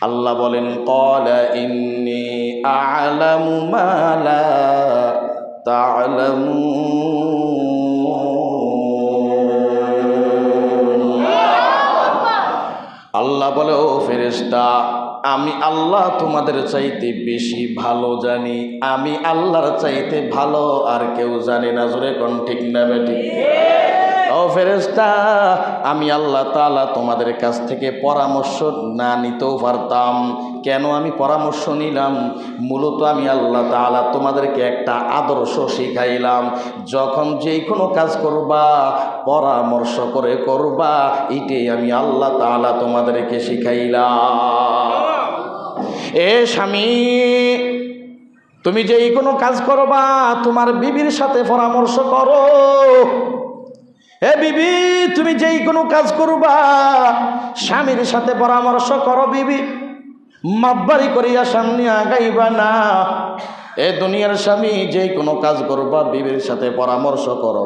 আল্লাহ বলেন ক্বালা ইন্নী আ'লামু মা লা তা'লামুন। আল্লাহ বলে, ও ফেরেশতা, আমি আল্লাহ তোমাদের চাইতে বেশি ভালো জানি। আমি আল্লাহর চাইতে ভালো আর কেউ জানে না। জোরে কোন ঠিক না বেঠিক? ও ফেরেশতা, আমি আল্লাহ তাআলা তোমাদের কাছ থেকে পরামর্শ না নিতেও পারতাম। কেন আমি পরামর্শ নিলাম? মূলত আমি আল্লাহ তাআলা তোমাদেরকে একটা আদর্শ শিখাইলাম। যখন যেই কোনো কাজ করবা পরামর্শ করে করবা, এটাই আমি আল্লাহ তাআলা তোমাদেরকে শিখাইলাম। এ স্বামী, তুমি যেই কোনো কাজ করবা তোমার বিবির সাথে পরামর্শ করো। হে বিবি, তুমি যেই কোনো কাজ করবা স্বামীর সাথে পরামর্শ করো। বিবি মাপবাড়ি করিয়া সামনে আগাইবা না। এ দুনিয়ার স্বামী, যেই কোনো কাজ করবা বিবির সাথে পরামর্শ করো।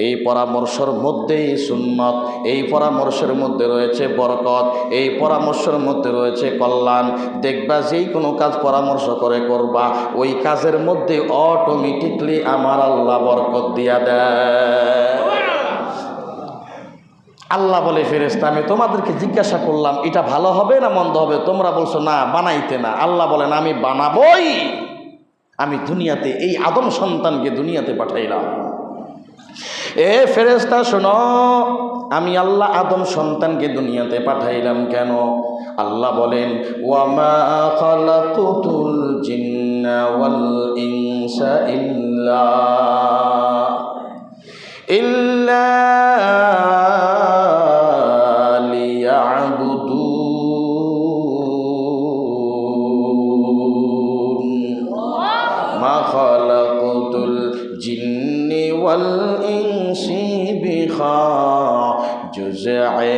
এই পরামর্শের মধ্যেই সুন্নত, এই পরামর্শের মধ্যে রয়েছে বরকত, এই পরামর্শের মধ্যে রয়েছে কল্যাণ। দেখবা যেই কোনো কাজ পরামর্শ করে করবা, ওই কাজের মধ্যে অটোমেটিকলি আমার আল্লাহ বরকত দিয়া দেয়। আল্লাহ বলে, ফেরেশতা, আমি তোমাদেরকে জিজ্ঞাসা করলাম এটা ভালো হবে না মন্দ হবে, তোমরা বলছো না, বানাইতে না। আল্লাহ বলেন, আমি বানাবই। আমি দুনিয়াতে এই আদম সন্তানকে দুনিয়াতে পাঠাইলাম। এ ফেরেশতা শোনো, আমি আল্লাহ আদম সন্তানকে দুনিয়াতে পাঠাইলাম কেন? আল্লাহ বলেন, ওয়ামা খালাকুতুল জিন্না ওয়াল ইনসা ইল্লা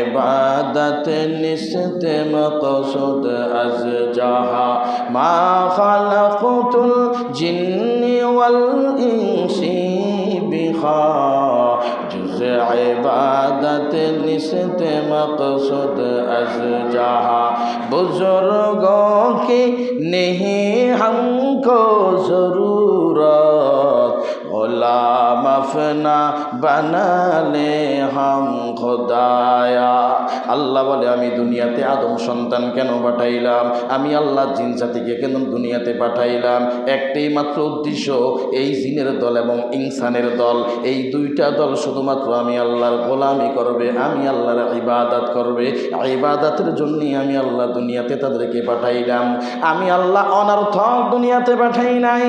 ইবাদত নিসত মকসুদ আজ জাহা মা খালাকুতুল জিন্নি ওয়াল ইনসি বিখা জুজ ইবাদত নিসত মকসুদ আজ জাহা বুজুর্গों की नहीं हमको जरूरत गुलाम अपना बना ले हम खुदाया। আল্লাহ বলে, আমি দুনিয়াতে আদম সন্তান কেন পাঠাইলাম? আমি আল্লাহ জিন জাতিকে কেন দুনিয়াতে পাঠাইলাম? একটাই মাত্র উদ্দেশ্য, এই জিনের দল এবং ইনসানের দল, এই দুইটা দল শুধুমাত্র আমি আল্লাহর গোলামি করবে, আমি আল্লাহর ইবাদত করবে। ইবাদতের জন্যই আমি আল্লাহ দুনিয়াতে তাদেরকে পাঠাইলাম। আমি আল্লাহ অনর্থক দুনিয়াতে পাঠাই নাই।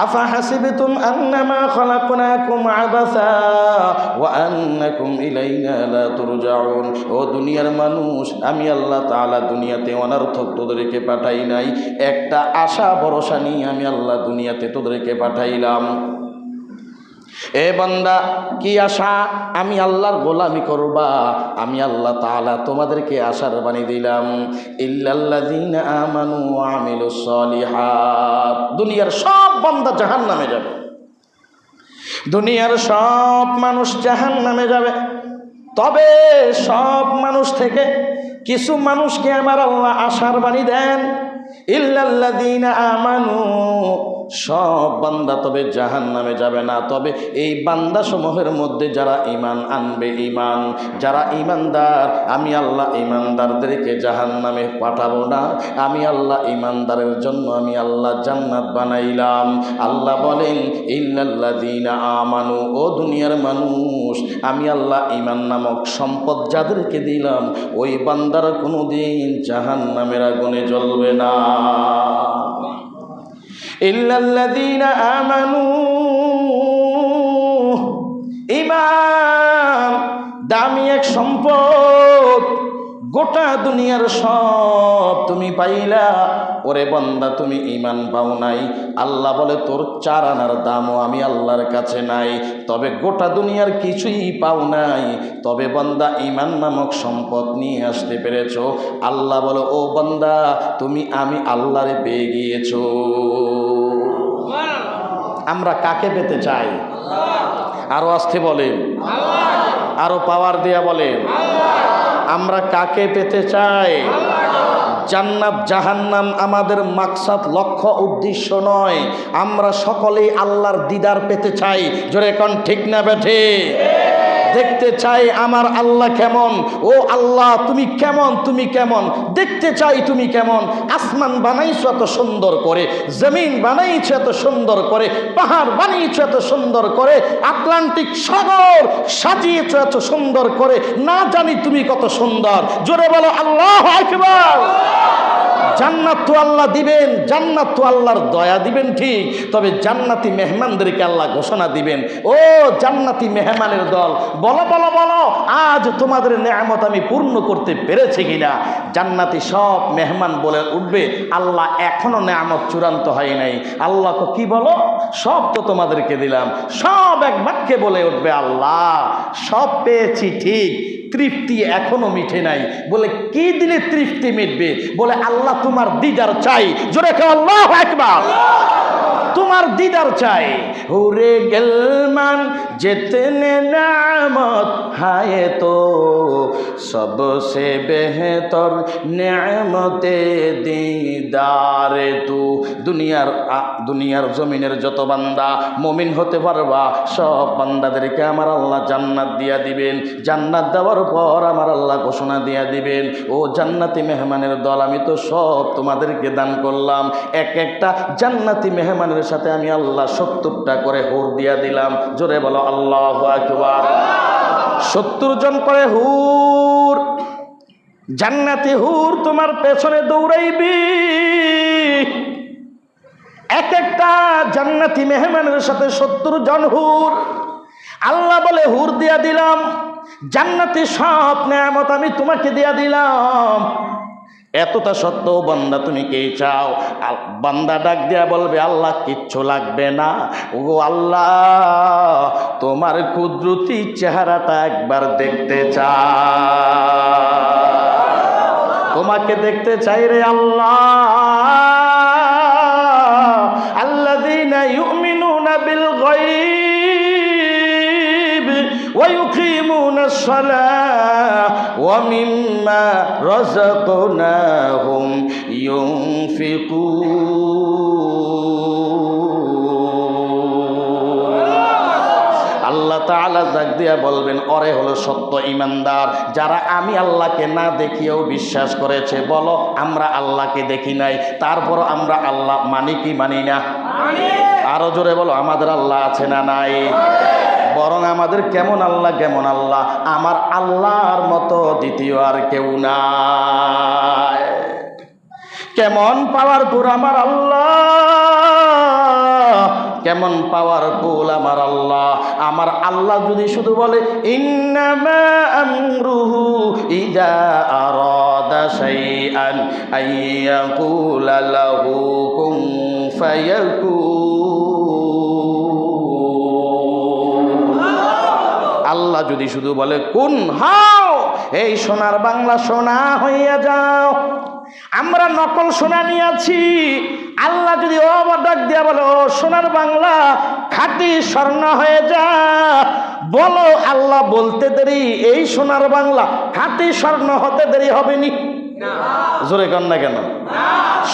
আফা হাসিবতুম আন্নামা খালাকনাকুম আবাসা ওয়া আন্নাকুম ইলাইনা লা তুরজাউন। ও দুনিয়ার মানুষ, আমি আল্লাহ তাআলা দুনিয়াতে অনর্থক তোদেরকে পাঠাই নাই। একটা আশা ভরসা নিয়ে আমি আল্লাহ দুনিয়াতে তোদেরকে পাঠাইলাম। এ বান্দা, কি আশা? আমি আল্লাহর গোলামি করবা। আমি আল্লাহ তাআলা তোমাদেরকে আশার বাণী দিলাম, ইল্লাল্লাযীনা আমানু ওয়া আমিলুস সলিহাত। দুনিয়ার সব বান্দা জাহান্নামে যাবে, দুনিয়ার সব মানুষ জাহান্নামে যাবে। তবে সব মানুষ থেকে কিছু মানুষকে আমার আল্লাহ আশার বাণী দেন, ইল্লাল্লাযীনা আমানু। সব বান্দা তবে জাহান্নামে যাবে না। তবে এই বান্দা সমূহের মধ্যে যারা ঈমান আনবে, ঈমান যারা ঈমানদার, আমি আল্লাহ ঈমানদারদেরকে জাহান্নামে পাঠাবো না। আমি আল্লাহ ঈমানদারের জন্য আমি আল্লাহ জান্নাত বানাইলাম। আল্লাহ বলেন, ইল্লাল্লাযীনা আমানু। ও দুনিয়ার মানুষ, আমি আল্লাহ ঈমান নামক সম্পদ যাদেরকে দিলাম, ওই বান্দারা কোনোদিন জাহান্নামের আগুনে জ্বলবে না। ইল্লাল্লাযীনা আমানু। ঈমান দামি এক সম্পদ, গোটা দুনিয়ার সব তুমি পাইলা, ওরে বান্দা তুমি ঈমান পাও নাই। আল্লাহ বলে, তোর 4 আনার দামও আমি আল্লাহর কাছে নাই। তবে গোটা দুনিয়ার কিছুই পাও নাই, তবে বান্দা ঈমান নামক সম্পদ নিয়ে আসতে পেরেছো। আল্লাহ বলে, ও বান্দা, তুমি আমি আল্লাহরে পেয়ে গিয়েছো। আমরা কাকে পেতে চাই? আরো আস্তে বলেন, আরো পাওয়ার দেয়া বলেন। আমরা কাকে পেতে চাই? জান্নাত জাহান্নাম আমাদের মাকসাদ, লক্ষ্য, উদ্দেশ্য নয়। আমরা সকলেই আল্লাহর দিদার পেতে চাই। জোরে কোন ঠিক না বেঠে? দেখতে চাই আমার আল্লাহ কেমন। ও আল্লাহ তুমি কেমন, তুমি কেমন দেখতে চাই, তুমি কেমন। আসমান বানাইছো এত সুন্দর করে, জমিন বানাইছো এত সুন্দর করে, পাহাড় বানিয়েছো এত সুন্দর করে, আটলান্টিক সাগর সাজিয়েছো এত সুন্দর করে, না জানি তুমি কত সুন্দর। জোরে বলো আল্লাহু আকবার। জান্নাত তো আল্লাহ দিবেন, জান্নাত তো আল্লাহর দয়া দিবেন ঠিক, তবে জান্নাতি মেহমানদেরকে আল্লাহ ঘোষণা দিবেন, ও জান্নাতি মেহমানের দল, বলো বলো বলো আজ তোমাদের নেয়ামত আমি পূর্ণ করতে পেরেছি কিনা। জান্নাতি সব মেহমান বলে উঠবে, আল্লাহ এখনো নেয়ামত চূড়ান্ত হয় নাই। আল্লাহকে কি বলো, সব তো তোমাদেরকে দিলাম। সব এক বাক্যে বলে উঠবে, আল্লাহ সব পেয়েছি ঠিক, তৃপ্তি এখনো মিটে নাই। বলে কি দিলে তৃপ্তি মিটবে? বলে আল্লাহ তোমার দিদার চাই। জোরে খাও আল্লাহু আকবার। তোমার দিদার চাই। হুরে গেলমান जितने नेमत है तो सबसे बेहतर नेमते दीदार तू। দুনিয়ার জমিনের যত বান্দা মুমিন হতে পারবা, সব বান্দাদেরকে আমার আল্লাহ জান্নাত দিয়া দিবেন। জান্নাত দেওয়ার পর আমার আল্লাহ ঘোষণা দিয়া দিবেন, ও জান্নাতি মেহমানের দল, আমি তো সব তোমাদেরকে দান করলাম। এক একটা জান্নাতি মেহমানের সাথে আমি আল্লাহ 70টা করে হুর দিয়া দিলাম। জোরে বলো আল্লাহু আকবার। 70 জন করে হুর, জান্নাতি হুর তোমার পেছনে দৌড়াইবি। এক একটা জান্নাতি মেহমানের সাথে 70 জন হুর। আল্লাহ বলে হুর দিয়া দিলাম, জান্নাতি সব নেয়ামত আমি তোমাকে দিয়া দিলাম। এতটা সত্ত্বেও বান্দা তুমি কে চাও? বান্দা ডাক দিয়া বলবে, আল্লাহ কিচ্ছু লাগবে না, ও আল্লাহ তোমার কুদরতি চেহারাটা একবার দেখতে চাই, তোমাকে দেখতে চাই রে আল্লাহ। আল্লাযীনা ইউমিনুনা বিল গায়ব ওয়া ইউকিমুনাস সালাহ ওয়া মিম্মা রাযাকনাহুম ইউনফিকুন। আল্লাহ তাআলা ডাক দিয়া বলবেন, ওরে হলো সত্য ঈমানদার যারা আমি আল্লাহকে না দেখিয়েও বিশ্বাস করেছে। বলো আমরা আল্লাহকে দেখি নাই, তারপর আমরা আল্লাহ মানি কি মানি না? আরো জোরে বলো, আমাদের আল্লাহ আছে না নাই? বরং আমাদের কেমন আল্লাহ, কেমন আল্লাহ, আমার আল্লাহর মতো দ্বিতীয় আর কেউ নাই। কেমন পাওয়ারফুল আমার আল্লাহ, কেমন পাওয়ারফুল আমার আল্লাহ। আমার আল্লাহ যদি শুধু বলে ইন্নামা আমরুহু ইযা আরাদা শাইআন আইয়াকুলা লাহু কুন ফায়াকুন। আল্লাহ যদি শুধু বলে কুন হাও, এই সোনার বাংলা সোনা হইয়া যাও। আমরা নকল সোনা নিয়ে আছি। আল্লাহ যদি ডাক দিয়া বলো সোনার বাংলা খাঁটি স্বর্ণ হয়ে যা, বলো আল্লাহ বলতে দেরি, এই সোনার বাংলা খাঁটি স্বর্ণ হতে দেরি হবে নি? জোরে কন না কেন?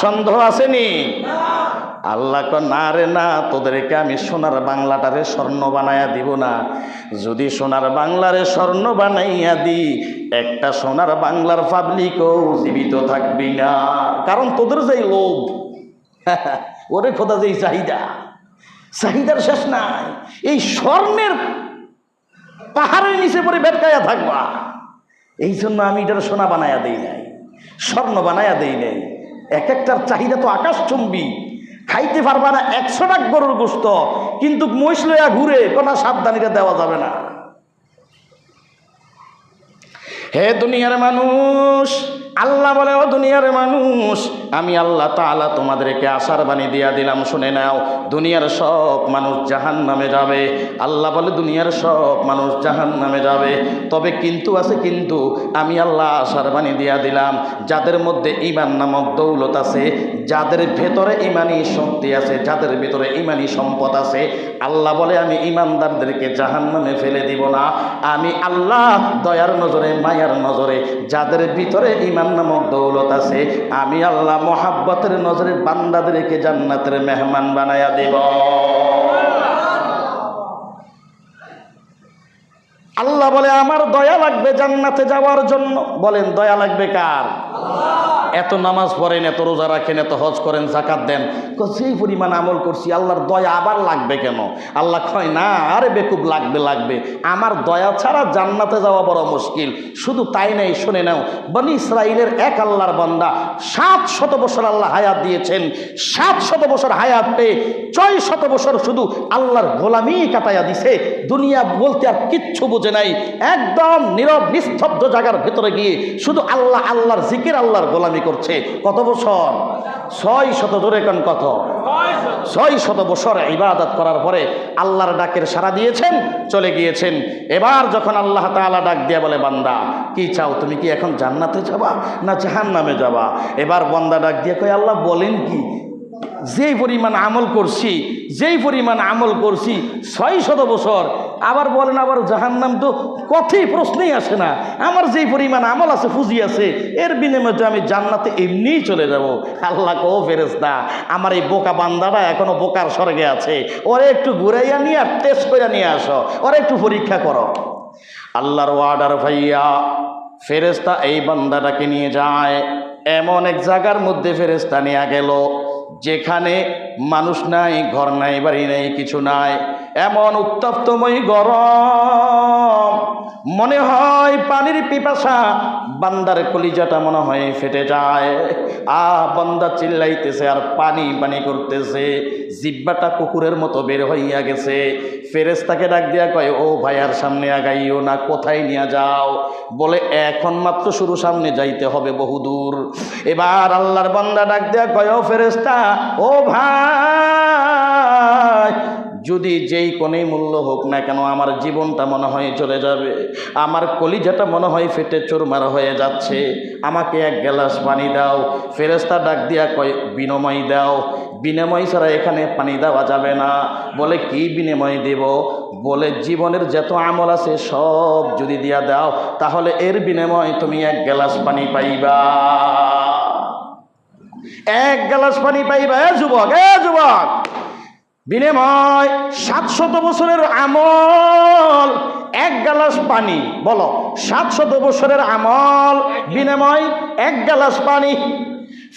সন্দেহ আসেনি? আল্লাহ কন না রে না, তোদেরকে আমি সোনার বাংলাটারে স্বর্ণ বানাইয়া দিব না। যদি সোনার বাংলারে স্বর্ণ বানাইয়া দি, একটা সোনার বাংলার পাবলিকও জীবিত থাকবি না। কারণ তোদের যেই লোভ, ওরে খোদা যেই চাহিদা, চাহিদার শেষ নাই। এই স্বর্ণের পাহাড়ের নিচে পরে বেটকাইয়া থাকবা, এই জন্য আমি এটার সোনা বানাইয়া দেই নাই, স্বর্ণ বানাইয়া দেই নাই। এক একটার চাহিদা তো আকাশচুম্বী। খাইতে পারবা না 100 টাকা গরুর গোশত, কিন্তু মহিষ লইয়া ঘুরে, কোনো সাবধানীটা দেওয়া যাবে না। হে দুনিয়ার মানুষ, আল্লাহ বলে ও দুনিয়ার মানুষ, আমি আল্লাহ তাআলা তোমাদেরকে আশার বাণী দিয়া দিলাম, শুনে নাও। দুনিয়ার সব মানুষ জাহান্নামে যাবে। আল্লাহ বলে দুনিয়ার সব মানুষ জাহান্নামে যাবে, তবে কিন্তু আছে কিন্তু। আমি আল্লাহ আশার বাণী দিয়া দিলাম, যাদের মধ্যে ঈমান নামক দৌলত আছে, যাদের ভেতরে ঈমানি শক্তি আছে, যাদের ভেতরে ঈমানি সম্পদ আছে, আল্লাহ বলে আমি ঈমানদারদেরকে জাহান্নামে ফেলে দিব না। আমি আল্লাহ দয়ার নজরে, মায়ার নজরে যাদের ভিতরে ঈমান ইমান নামক দৌলত আছে, আমি আল্লাহ মহাব্বতের নজরে বান্দাদেরকে জান্নাতের মেহমান বানায়া দেব। আল্লাহ বলে আমার দয়া লাগবে জান্নাতে যাওয়ার জন্য। বলেন দয়া লাগবে কার? এত নামাজ পড়েন, এত রোজা রাখেন, এত হজ করেন, যাকাত দেন, সেই পরিমাণ আমল করছি, আল্লাহর দয়া আবার লাগবে কেন? আল্লাহ কয় না, আরে বেকুব, লাগবে লাগবে। আমার দয়া ছাড়া জান্নাতে যাওয়া বড় মুশকিল। শুধু তাই নাই, শুনে নাও, বনি ইসরাইলের এক আল্লাহর বান্দা 700 বছর আল্লাহ হায়াত দিয়েছেন। 700 বছর হায়াত পেয়ে 600 বছর শুধু আল্লাহর গোলামি কাটাইয়া দিছে। দুনিয়া বলতে আর কিচ্ছু বুঝে নাই, একদম নীরব নিস্তব্ধ জায়গার ভেতরে গিয়ে শুধু আল্লাহ আল্লাহর জিকির, আল্লাহর গোলামি করছে। কত বছর? 600। জোরে কোন কত? 600 বছর ইবাদত করার পরে আল্লাহর ডাকের সাড়া দিয়েছেন, চলে গিয়েছেন। এবার যখন আল্লাহ তাআলা ডাক দিয়া বলে, বান্দা কি চাও? তুমি কি এখন জান্নাতে যাবা না জাহান্নামে যাবা? এবার বান্দা ডাক দিয়ে কয়, আল্লাহ বলেন কি? যেই পরিমাণ আমল করছি, 600 বছর, আবার বলেন আবার জাহান্নাম, তো কথাই প্রশ্নেই আসে না। আমার যেই পরিমাণ আমল আছে, পুঁজি আছে, এর বিনিময়ে আমি জান্নাতে এমনিই চলে যাব। আল্লাহ কো, ফেরেশতা, আমার এই বোকা বান্দাটা এখনো বোকার স্বর্গে আছে, ওরে একটু ঘুরাইয়া নিয়ে টেস্ট করে নিয়ে আসো, ওরে একটু পরীক্ষা করো। আল্লাহর ওয়ার্ডার ভাইয়া, ফেরেশতা এই বান্দাটাকে নিয়ে যায় এমন এক জায়গার মধ্যে। ফেরেশতা নিয়ে গেল যেখানে মানুষ নাই, ঘর নাই, বাড়ি নাই, কিছু নাই, এমন উত্তপ্তময় গরম, মনে হয় পানির পিপাসা, বান্দার কলিজাটা মনে হয় ফেটে যায়। বান্দা চিল্লাইতেছে আর পানি পানি করতেছে, জিব্বাটা কুকুরের মতো বের হইয়া গেছে। ফেরেশতাকে ডাক দিয়া কয়, ও ভাইয়ার সামনে আগাইও না, কোথায় নিয়ে যাও? বলে এখন মাত্র শুরু, সামনে যাইতে হবে বহুদূর। এবার আল্লাহর বান্দা ডাক দিয়া কয়, ও ফেরেশতা, ও ভাই, যদি যেই কোনেই মূল্য হোক না কেন, আমার জীবনটা মনে হয় চলে যাবে, আমার কলিজাটা মনে হয় ফেটে চুরমার হয়ে যাচ্ছে, আমাকে এক গ্লাস পানি দাও। ফেরেশতা ডাক দিয়া কয়, বিনিময় দাও। বিনিময় ছাড়া এখানে পানি দেওয়া যাবে না। বলে কি বিনিময় দেব? বলে জীবনের যত আমল আছে সব যদি দিয়া দাও, তাহলে এর বিনিময় তুমি এক গ্লাস পানি পাইবা। এক গ্লাস পানি পাইবা। এ যুবক, বিনিময় 700 বছরের আমল, এক গ্লাস পানি। বলো, 700 বছরের আমল, বিনিময় এক গ্লাস পানি।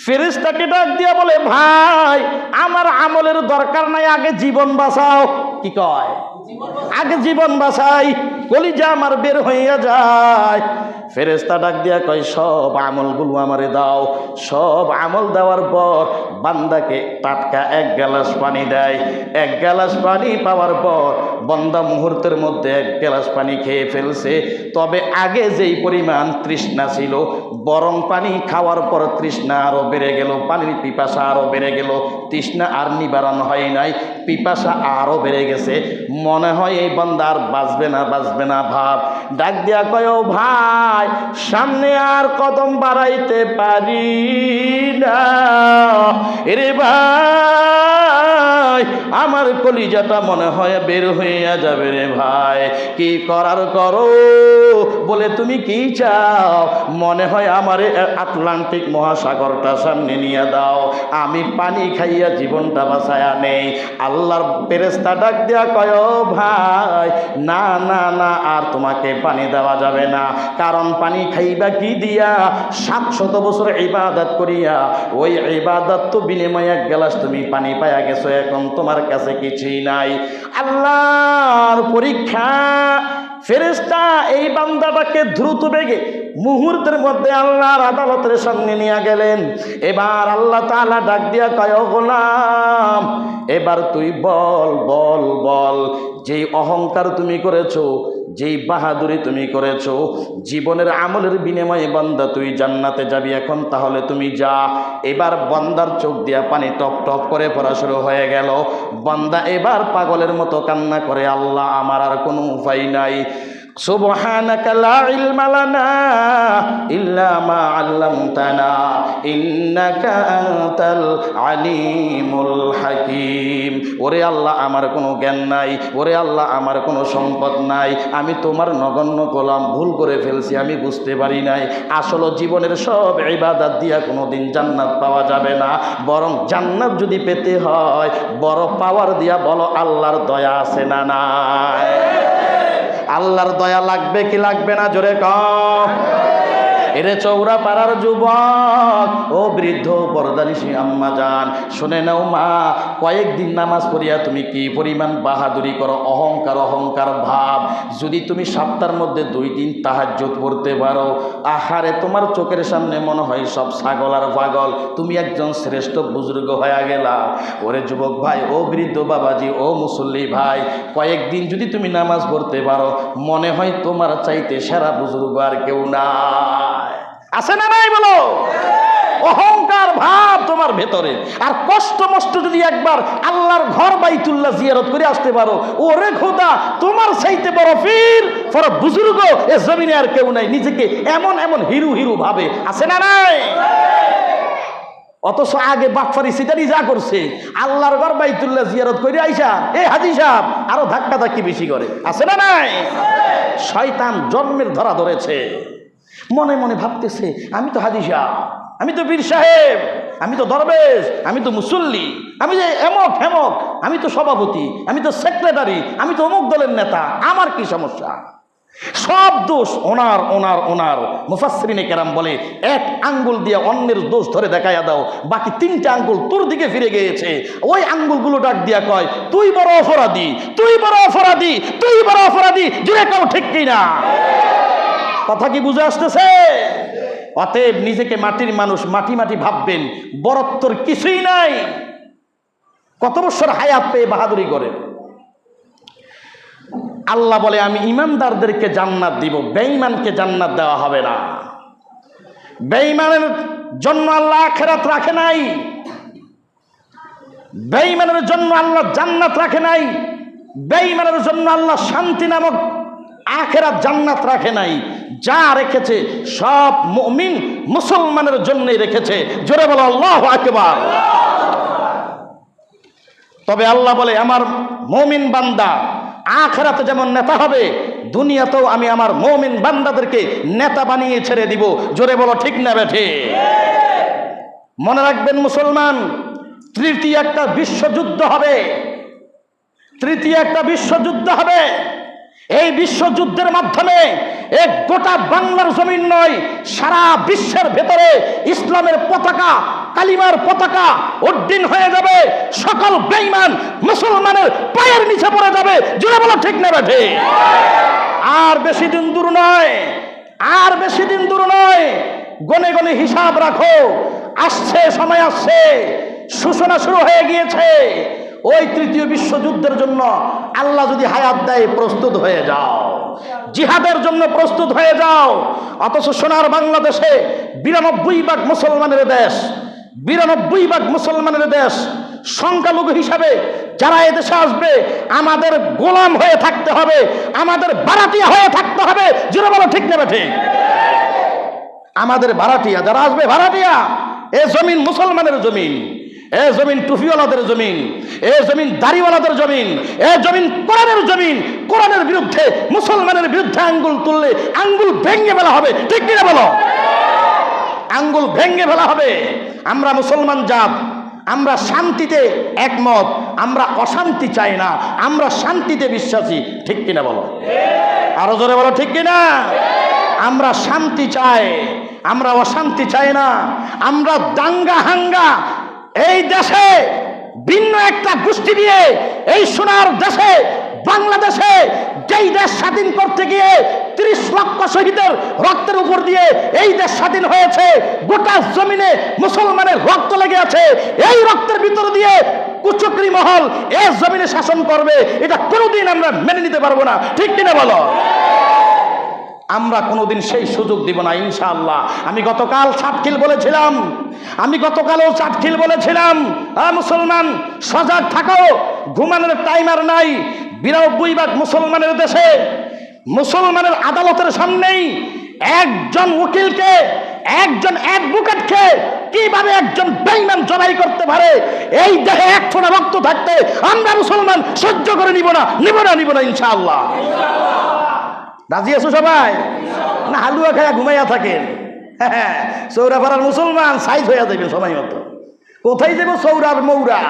ফেরেশতাকে ডাক দিয়া বলে, ভাই আমার আমলের দরকার নাই, আগে জীবন বাঁচাও। কি কয়? আগে জীবন বাঁচাই, কলিজা আমার বের হইয়া যায়। ফেরেশতা ডাক দিয়া কয়, সব আমলগুলো আমারে দাও। সব আমল দেওয়ার পর বান্দাকে টাটকা এক গ্লাস পানি দেয়। এক গ্লাস পানি পাওয়ার পর বান্দা মুহূর্তের মধ্যে এক গ্লাস পানি খেয়ে ফেলছে। তবে আগে যেই পরিমাণ তৃষ্ণা ছিল, বরং পানি খাওয়ার পর তৃষ্ণা আরও বেড়ে গেল, পানির পিপাসা আরও বেড়ে গেল। তৃষ্ণা আর নিবারণ হয় নাই, পিপাসা আরও বেড়ে গেছে। মনে হয় এই বান্দা আর বাঁচবে না ভাব। ডাক দিয়া কয়, ও ভাই, সামনে আর কদম বাড়াইতে পারি না রে ভাই, আমার কলিজাটা মনে হয় বের হইয়া যাবে রে ভাই, কি করার করো। বলে তুমি কি চাও? মনে হয় আমারে আটলান্টিক মহাসাগরটা সামনে নিয়ে দাও, আমি পানি খাইয়া জীবনটা বাঁচায়া নেই। আল্লাহর ফেরেশতা ডাক দিয়া কয়, ও ভাই, না না না, আর তোমাকে পানি দেওয়া যাবে না। কারণ পানি খাইবা কি দিয়া? 700 বছর ইবাদত করিয়া ওই ইবাদত তো বিনিময়ে এক গ্লাস তুমি পানি পাইয়া গেছো, এখন তোমার কাছে কিছুই নাই। আল্লাহর পরীক্ষা। ফেরেশতা এই বান্দাটাকে দ্রুত বেগে মুহূর্তের মধ্যে আল্লাহর আদালতের সামনে নিয়ে গেলেন। এবার আল্লাহ তাআলা ডাক দিয়া কয়, ও গোলাম, এবার তুই বল বল বল, যেই অহংকার তুমি করেছো, যেই বাহাদুরি তুমি করেছো, জীবনের আমলের বিনিময়ে বান্দা তুই জান্নাতে যাবি, এখন তাহলে তুমি যা। এবার বান্দার চোখ দিয়া পানি টপ টপ করে পড়া শুরু হয়ে গেল। বান্দা এবার পাগলের মতো কান্না করে, আল্লাহ আমার আর কোনো উপায় নাই, সুবহানাকা লা ইলমা লানা ইল্লা মা আল্লামতানা ইন্নাকা আনতাল আলিমুল হাকিম। ওরে আল্লাহ, আমার কোনো জ্ঞান নাই, ওরে আল্লাহ আমার কোনো সম্পদ নাই, আমি তোমার নগণ্য গোলাম, ভুল করে ফেলছি, আমি বুঝতে পারি নাই। আসলে জীবনের সব ইবাদত দিয়া কোনোদিন জান্নাত পাওয়া যাবে না, বরং জান্নাত যদি পেতে হয় বড় পাওয়ার দিয়া বলো আল্লাহর দয়া আছে না নাই? আল্লাহর দয়া লাগবে কি লাগবে না? জোরে কম। এরে চৌরা পাড়ার যুবক, ও বৃদ্ধ পর্দানিশী আম্মা জান, শুনে নাও মা, কয়েকদিন নামাজ পড়িয়া তুমি কি পরিমাণ বাহাদুরি করো, অহংকার অহংকার ভাব। যদি তুমি সপ্তাহের মধ্যে 2 দিন তাহাজ্জুদ পড়তে পারো, আহারে তোমার চোখের সামনে মনে হয় সব ছাগল আর পাগল, তুমি একজন শ্রেষ্ঠ বুজুর্গ হয়ে গেলা। ওরে যুবক ভাই, ও বৃদ্ধ বাবাজি, ও মুসল্লি ভাই, কয়েকদিন যদি তুমি নামাজ পড়তে পারো, মনে হয় তোমার চাইতে সেরা বুজুর্গ আর কেউ না। আছে না নাই বলো? অহংকার ভাব তোমার ভেতরে। আর কষ্ট মষ্ট যদি একবার আল্লাহর ঘর বাইতুল্লাহ জিয়ারত করে আসতে পারো, ওরে খোদা, তোমার চাইতে বড় পীর বড় বুজুর্গ এ জমিনে আর কেউ নাই। নিজেকে এমন এমন হিরু হিরু ভাবে। আছে না নাই? অথচ আগে বাটফারি সিটারি যা করছে, আল্লাহর ঘর বাইতুল্লাহ জিয়ারত করে আইসা এই হাজী সাহেব আরো ধাক্কা ধাক্কি বেশি করে। আছে না নাই? শয়তান জন্মের ধরা ধরেছে, মনে মনে ভাবতেছে আমি তো হাজী সাহেব, আমি তো পীর সাহেব, আমি তো দরবেশ, আমি তো মুসল্লি, আমি যে এমক হেমক, আমি তো সভাপতি, আমি তো সেক্রেটারি, আমি তো অমুক দলের নেতা, আমার কি সমস্যা? সব দোষ ওনার ওনার ওনার। মুফাসসিরিনে কেরাম বলে, এক আঙ্গুল দিয়ে অন্যের দোষ ধরে দেখাইয়া দাও, বাকি 3টা আঙ্গুল তোর দিকে ফিরে গিয়েছে। ওই আঙ্গুলগুলো ডাক দিয়া কয়, তুই বড় অপরাধী, তুই বড় অপরাধী, তুই বড় অপরাধী। জুড়ে কাও ঠিক কিনা? কথা কি বুঝে আসতেছে? অতএব নিজেকে মাটির মানুষ, মাটি মাটি ভাববেন, বরত্বর কিছুই নাই। কত বছর হায়াত পেয়ে বাহাদুরি করেন। আল্লাহ বলে আমি ইমানদারদেরকে জান্নাত দিব, বেঈমানকে জান্নাত দেওয়া হবে না। বেঈমানের জন্য আল্লাহ আখিরাত রাখে নাই, বেঈমানের জন্য আল্লাহ জান্নাত রাখে নাই, বেঈমানের জন্য আল্লাহ শান্তি নামক আখিরাত জান্নাত রাখে নাই। যা রেখেছে সব মুমিন মুসলমানের জন্যই রেখেছে। জোরে বলো আল্লাহু আকবার। তবে আল্লাহ বলে আমার মুমিন বান্দা আখিরাতে যেমন নেতা হবে, দুনিয়াতেও আমি আমার মুমিন বান্দাদেরকে নেতা বানিয়ে ছেড়ে দিব। জোরে বলো ঠিক না বেঠে? মনে রাখবেন মুসলমান, তৃতীয় একটা বিশ্বযুদ্ধ হবে, তৃতীয় একটা বিশ্বযুদ্ধ হবে। এই বিশ্বযুদ্ধের মাধ্যমে এক গোটা বাংলার জমিন নয়, সারা বিশ্বের ভেতরে ইসলামের পতাকা, কালিমার পতাকা উড্ডীন হয়ে যাবে। সকল বেঈমান মুসলমানের পায়ের নিচে পড়ে যাবে। জোরে বলো ঠিক না বেঠে? আর বেশি দিন দূর নয়, আর বেশি দিন দূর নয়। গনে গনে হিসাব রাখো, আসছে, সময় আসছে, সূচনা শুরু হয়ে গিয়েছে। ওই তৃতীয় বিশ্বযুদ্ধের জন্য আল্লাহ যদি হায়াত দেয়, প্রস্তুত হয়ে যাও, জিহাদের জন্য প্রস্তুত হয়ে যাও। অথচ সোনার বাংলাদেশে 92% মুসলমানের দেশ, 92% মুসলমানের দেশ। সংখ্যালঘু হিসাবে যারা এদেশে আসবে, আমাদের গোলাম হয়ে থাকতে হবে, আমাদের ভাড়াটিয়া হয়ে থাকতে হবে। জোরে বলো ঠিক না ঠিক? আমাদের ভাড়াটিয়া যারা আসবে, ভাড়াটিয়া। এ জমিন মুসলমানের জমিন, এ জমিন টুপিওয়ালাদের জমিন, এ জমিন দাড়িওয়ালাদের জমিন, এ জমিন কোরআনের জমিন। কোরআনের বিরুদ্ধে, মুসলমানের বিরুদ্ধে আঙ্গুল তুললে আঙ্গুল ভেঙে ফেলা হবে। ঠিক কিনা বলো? আঙ্গুল ভেঙে ফেলা হবে। আমরা মুসলমান জাত, আমরা শান্তিতে একমত, আমরা অশান্তি চাই না, আমরা শান্তিতে বিশ্বাসী। ঠিক কিনা বলো? আরো জোরে বলো ঠিক কিনা? আমরা শান্তি চাই, আমরা অশান্তি চাই না। আমরা দাঙ্গা হাঙ্গা এই দেশে ভিন্ন একটা গোষ্ঠী দিয়ে, এই সোনার দেশে বাংলাদেশে যেই দেশ স্বাধীন করতে গিয়ে 30 লক্ষ শহীদের রক্তের উপর দিয়ে এই দেশ স্বাধীন হয়েছে, গোটা জমিনে মুসলমানের রক্ত লেগে আছে। এই রক্তের ভিতর দিয়ে কুচক্রী মহল এই জমিনে শাসন করবে, এটা কোনোদিন আমরা মেনে নিতে পারবো না। ঠিক কিনা বলো? আমরা কোনোদিন সেই সুযোগ দিব না ইনশাআল্লাহ। আমি গতকাল চাটখিল বলেছিলাম, আমি গতকালও চাটখিল বলেছিলাম, মুসলমান সজাগ থাকো, ঘুমানোর টাইম আর নাই। 92% মুসলমানের দেশে মুসলমানের আদালতের সামনেই একজন উকিলকে, একজন অ্যাডভোকেটকে কিভাবে একজন বেঈমান জবাই করতে পারে, এই দেহে এক ফোঁটা রক্ত থাকতে আমরা মুসলমান সহ্য করে নিব না ইনশাআল্লাহ। রাজি আছো সবাই? না হালুয়া খায়া ঘুমাইয়া থাকেন? হ্যাঁ, চৌরাপাড়ার মুসলমান সাইজ হইয়া যাবেন সময় মতো। কোথায় যাবো? চৌরার মৌরা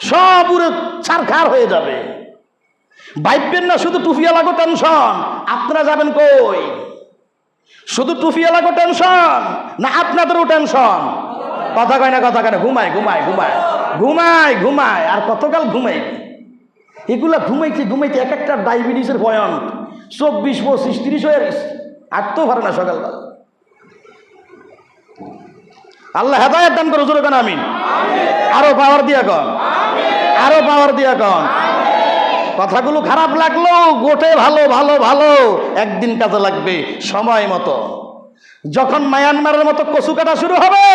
সব উড়ে ছারখার হয়ে যাবে। ভাববেন না শুধু টুপিওয়ালাগো টেনশন, আপনারা যাবেন কই? শুধু টুপিওয়ালাগো টেনশন না আপনাদেরও টেনশন? কথা কয় না, কথা কয় না। ঘুমায় আর কতকাল ঘুমাই? এগুলা ঘুমাইতে এক একটা ডায়াবেটিসের পয়েন্ট 24, 25, 30 হয়ে গেছে, আটতেও পারে না সকালবেলা। আল্লাহ হেদায়েত দান করো, জোরে কোন আমিন। আরো পাওয়ার দিয়া কন। কথাগুলো খারাপ লাগলো, গোটে ভালো একদিন কাজে লাগবে সময় মতো। যখন মায়ানমারের মতো কচু কাটা শুরু হবে,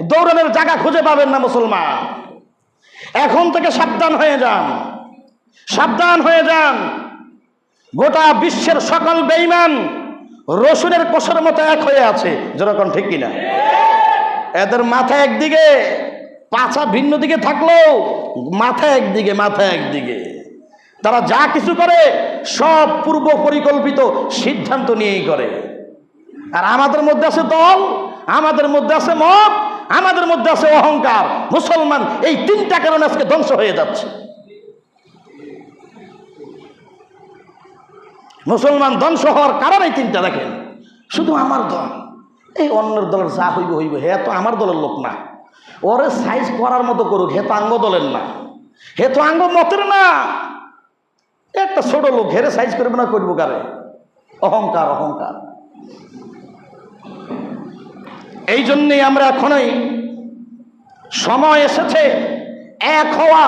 দৌড়ানোর জায়গা খুঁজে পাবেন না মুসলমান। এখন থেকে সাবধান হয়ে যান। গোটা বিশ্বের সকল বেঈমান রসুনের কোষের মতো এক হয়ে আছে, যেরকম ঠিক কিনা? এদের মাথা একদিকে, পাছা ভিন্ন দিকে থাকলেও মাথা একদিকে। তারা যা কিছু করে সব পূর্ব পরিকল্পিত সিদ্ধান্ত নিয়েই করে। আর আমাদের মধ্যে আছে দল, আমাদের মধ্যে আছে মত, আমাদের মধ্যে আছে অহংকার। মুসলমান এই তিনটা কারণে আজকে ধ্বংস হয়ে যাচ্ছে। মুসলমান ধ্বংস হওয়ার কারণ এই তিনটা। দেখেন, শুধু আমার দল, এই অন্যের দলের যা হইব হে তো আমার দলের লোক না, ওরে সাইজ করার মতো করুক, হে তো আঙ্গ দলের না, হে তো আঙ্গ মতের না। একটা ছোট লোক হেরে সাইজ করবে না, করবো কারে? অহংকার। এই জন্যই আমরা এখনই সময় এসেছে এক হওয়া,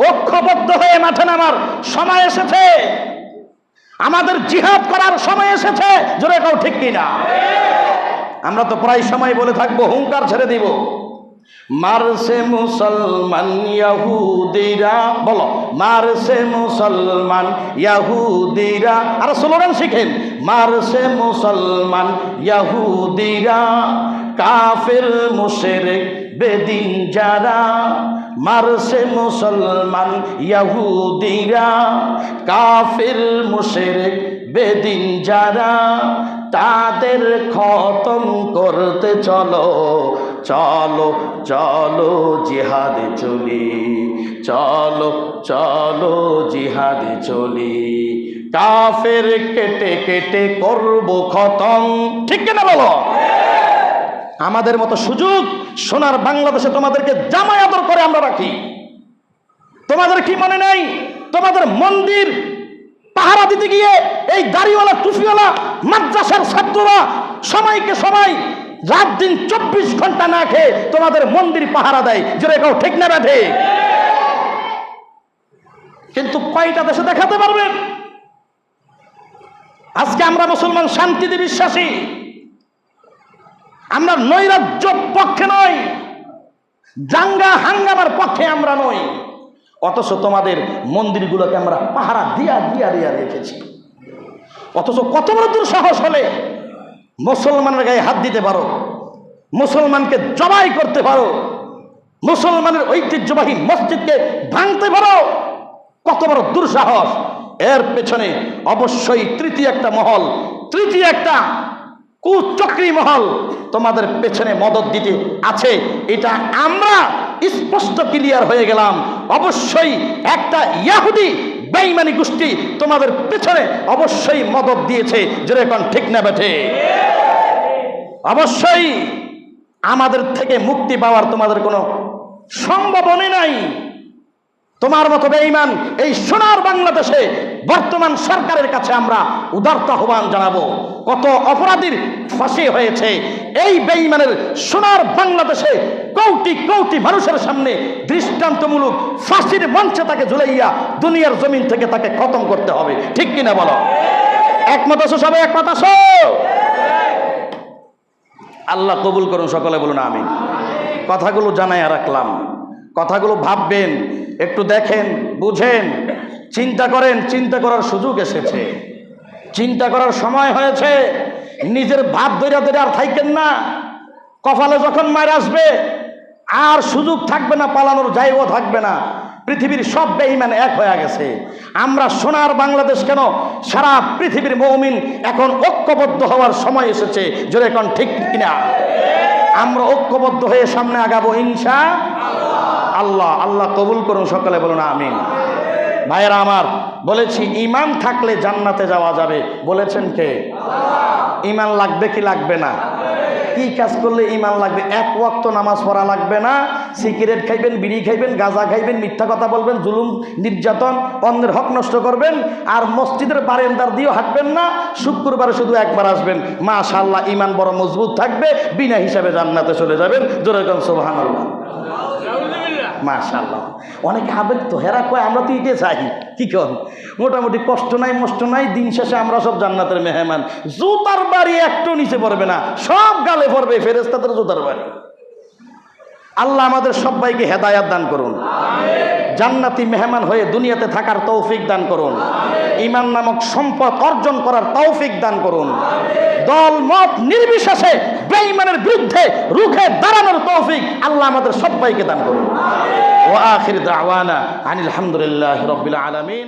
ঐক্যবদ্ধ হয়ে মাঠে নামার সময় এসেছে, আমাদের জিহাদ করার সময় এসেছে। জোরে কাউ ঠিক কিনা? আমরা তো প্রায় সময় বলে থাকবো, হুঙ্কার ছেড়ে দিব, মারছে মুসলমান ইয়াহুদিরা, বলো মারছে মুসলমান ইয়াহুদিরা। আর স্লোগান শিখেন, মারছে মুসলমান ইয়াহুদিরা, কাফের মুশরিক বেদিন যারা। মারছে মুসলমান ইয়াহুদিরা, কাফের মুশরিক বেদিন যারা, তাদের খতম করতে চলো জিহাদে চলি, চলো জিহাদে চলি, কাফের কেটে করব খতম। ঠিক কিনা বলো? আমাদের মতো সুযোগ সোনার বাংলাদেশে তোমাদেরকে জামাই আদর করে আমরা রাখি। তোমাদের কি মনে নাই? তোমাদের মন্দির পাহারা দিতে গিয়ে এই দাড়িওয়ালা টুপিওয়ালা মাদ্রাসার ছাত্ররা সময়কে সময় রাত দিন 24 ঘন্টা না খেয়ে তোমাদের মন্দির পাহারা দেয়। জোরে কাউ ঠিক না বেঠে? কিন্তু কয়টা দেশে দেখাতে পারবেন? আজকে আমরা মুসলমান শান্তিতে বিশ্বাসী, আমরা নৈরাজ্য পক্ষে নই, দাঙ্গা হাঙ্গামার পক্ষে আমরা নই। অথচ তোমাদের মন্দিরগুলোকে আমরা পাহারা দিয়া রেখেছি। অথচ কত বড় দুঃসাহস হলে মুসলমানের গায়ে হাত দিতে পারো, মুসলমানকে জবাই করতে পারো, মুসলমানের ঐতিহ্যবাহী মসজিদকে ভাঙতে পারো, কত বড় দুঃসাহস! এর পেছনে অবশ্যই তৃতীয় একটা কুচক্রী মহল তোমাদের পেছনে মদত দিতে আছে। এটা আমরা স্পষ্ট ক্লিয়ার হয়ে গেলাম। অবশ্যই একটা ইহুদি বেঈমানি গোষ্ঠী তোমাদের পেছনে অবশ্যই মদত দিয়েছে। যেরকম ঠিক না বেঠে? অবশ্যই আমাদের থেকে মুক্তি পাওয়ার তোমাদের কোনো সম্ভাবনা নাই। তোমার মতো বেঈমান এই সোনার বাংলাদেশে বর্তমান সরকারের কাছে আমরা উদারতা আহ্বান জানাবো। কত অপরাধীর ফাঁসি হয়েছে এই বেঈমানের সোনার বাংলাদেশে। কোটি মানুষের সামনে দৃষ্টান্তমূলক ফাঁসির মঞ্চে তাকে ঝুলাইয়া দুনিয়ার জমিন থেকে তাকে খতম করতে হবে। ঠিক কিনা বলো? একমত আছো সবাই? একমত আছো? আল্লাহ কবুল করুন, সকলে বলুন আমিন। কথাগুলো জানাইয়া রাখলাম, কথাগুলো ভাববেন, একটু দেখেন, বুঝেন, চিন্তা করেন। চিন্তা করার সুযোগ এসেছে। চিন্তা করার সময় হয়েছে। নিজের ভাব ধরে ধরে আর থাকেন না। কপালে যখন মার আসবে আর সুযোগ থাকবে না, পালানোর জায়গাও থাকবে না। পৃথিবীর সব বেঈমান এক হয়ে গেছে। আমরা সোনার বাংলাদেশ কেন, সারা পৃথিবীর মুমিন এখন ঐক্যবদ্ধ হওয়ার সময় এসেছে। জোরে এখন ঠিক কিনা? আমরা ঐক্যবদ্ধ হয়ে সামনে আগাবো ইনশাআল্লাহ। আল্লাহ কবুল করুন, সকলে বলুন আমিন। ভাইয়েরা আমার, বলেছি ঈমান থাকলে জান্নাতে যাওয়া যাবে। বলেছেন কে? ঈমান লাগবে কি লাগবে না? কি কাজ করলে ঈমান লাগবে? এক ওয়াক্ত নামাজ পড়া লাগবে না। সিগারেট খাইবেন, বিড়ি খাইবেন, গাঁজা খাইবেন, মিথ্যা কথা বলবেন, জুলুম নির্যাতন, অন্যের হক নষ্ট করবেন, আর মসজিদের বারান্দার দিয়েও হাঁটবেন না। শুক্রবারে শুধু একবার আসবেন, মাশাআল্লাহ ঈমান বড় মজবুত থাকবে, বিনা হিসাবে জান্নাতে চলে যাবেন। জোরে বলুন সুবহানাল্লাহ। মাশাআল্লাহ। অনেকে আবেগ তো হেরা কয় আমরা তো ইটে চাই, কি কন? মোটামুটি কষ্ট নাই মষ্ট নাই, দিন শেষে আমরা সব জান্নাতের মেহমান। জুতার বাড়ি একটু নিচে পড়বে না, সব গালে পড়বে ফেরেশতাদের জুতার বাড়ি। আল্লাহ আমাদের সবাইকে হেদায়াত দান করুন, জান্নাতি মেহমান হয়ে দুনিয়াতে থাকার তৌফিক দান করুন, ঈমান নামক সম্পদ অর্জন করার তৌফিক দান করুন, দল মত নির্বিশেষে বেঈমানের বিরুদ্ধে রুখে দাঁড়ানোর তৌফিক আল্লাহ আমাদের সবাইকে দান করুন। ওয়া আখির দাওয়ানা আনিল হামদুলিল্লাহি রাব্বিল আলামিন।